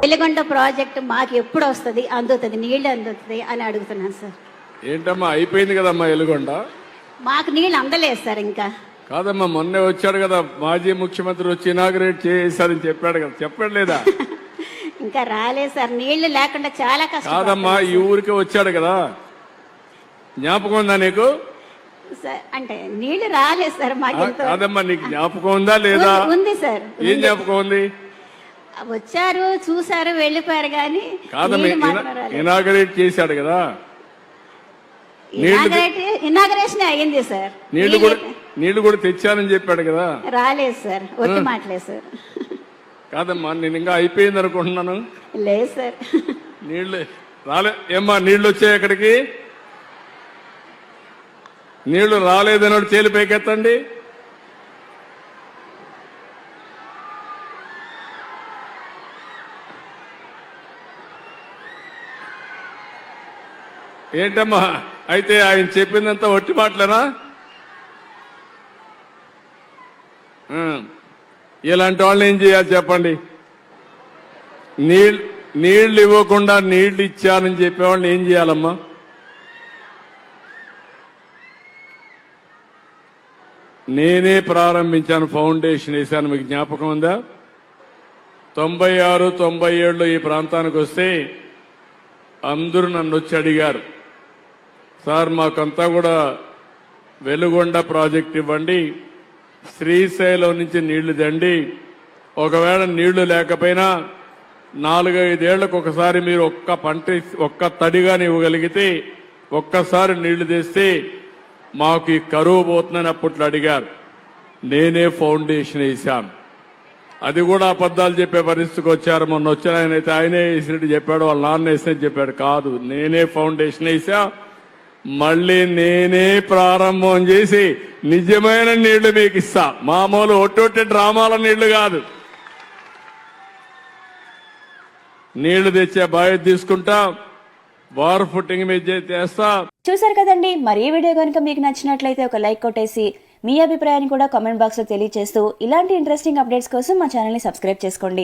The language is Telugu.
వెలుగొండ ప్రాజెక్టు మాకు ఎప్పుడు వస్తుంది, అందుతుంది, నీళ్లు అందుతుంది అని అడుగుతున్నాను సార్. ఏంటమ్మా అయిపోయింది కదమ్మా వెలుగొండ? మాకు నీళ్ళు అందలేదు సార్. ఇంకా కాదమ్మా, మొన్నే వచ్చాడు కదా మాజీ ముఖ్యమంత్రి, వచ్చి ఇనాగ్రేట్ చేశారని చెప్పాడు కదా, చెప్పలేదా? ఇంకా రాలేదు సార్, నీళ్లు లేకుండా చాలా కష్టం. కాదమ్మా, ఈ ఊరికి వచ్చాడు కదా, జ్ఞాపకం ఉందా నీకు? సార్ అంటే నీళ్లు రాలేదు సార్ మాకు. కాదమ్మా, నీకు జ్ఞాపకం ఉందా లేదా? ఉంది సార్. ఏం జ్ఞాపకం ఉంది? వచ్చారు, చూసారు, వెళ్ళిపోయారు. కానీ కాదమ్మా, ఇనాగ్రేట్ చేశాడు కదా, ఇనాగరేషన్ అయ్యింది సార్. నీళ్లు కూడా తెచ్చానని చెప్పాడు కదా. రాలేదు సార్, వచ్చి మాట్లేదు సార్. కాదమ్మా, నేను ఇంకా అయిపోయింది అనుకుంటున్నాను. లేదు సార్, నీళ్లు రాలే. ఏమ్మా, నీళ్లు వచ్చాయి ఎక్కడికి? నీళ్లు రాలేదన్నాడు, చేలు పైకెత్తండి. ఏంటమ్మా, అయితే ఆయన చెప్పిందంతా ఒట్టి మాటలేనా? ఇలాంటి వాళ్ళు ఏం చేయాలి చెప్పండి? నీళ్లు ఇవ్వకుండా నీళ్లు ఇచ్చానని చెప్పేవాళ్ళని ఏం చేయాలమ్మా? నేనే ప్రారంభించాను, ఫౌండేషన్ వేశాను, మీకు జ్ఞాపకం ఉందా? 96, 97లో ఈ ప్రాంతానికి వస్తే అందరూ నన్ను వచ్చి అడిగారు, సార్ మాకంతా కూడా వెలుగొండ ప్రాజెక్ట్ ఇవ్వండి, శ్రీశైలం నుంచి నీళ్లు దండి, ఒకవేళ నీళ్లు లేకపోయినా 4-5 ఏళ్లకు ఒకసారి మీరు ఒక్క తడిగాని ఇవ్వగలిగితే, ఒక్కసారి నీళ్లు తెస్తే మాకు ఈ కరువు పోతుందని అప్పట్లో అడిగారు. నేనే ఫౌండేషన్ వేశాను. అది కూడా అబద్ధాలు చెప్పే పరిస్థితికి వచ్చారు. మొన్న వచ్చిన ఆయన అయితే ఆయనే వేసినట్టు చెప్పాడు, వాళ్ళ నాన్న వేసినట్టు చెప్పాడు. కాదు, నేనే ఫౌండేషన్ వేసా, మళ్ళీ నేనే ప్రారంభం చేసి నిజమైన నీళ్లు మీకు ఇస్తా. మామూలు ఒట్టొట్టి డ్రామాల నీళ్లు కాదు. నీళ్లు తెచ్చే బాధ్యత తీసుకుంటా, వార్ ఫుట్టింగ్ మీద చేస్తా. చూసారు కదండి, మరి ఈ వీడియో కనుక మీకు నచ్చినట్లయితే ఒక లైక్ కొట్టేసి మీ అభిప్రాయాన్ని కూడా కామెంట్ బాక్స్ లో తెలియజేస్తూ ఇలాంటి ఇంట్రెస్టింగ్ అప్డేట్స్ కోసం మా ఛానల్ ని సబ్స్క్రైబ్ చేసుకోండి.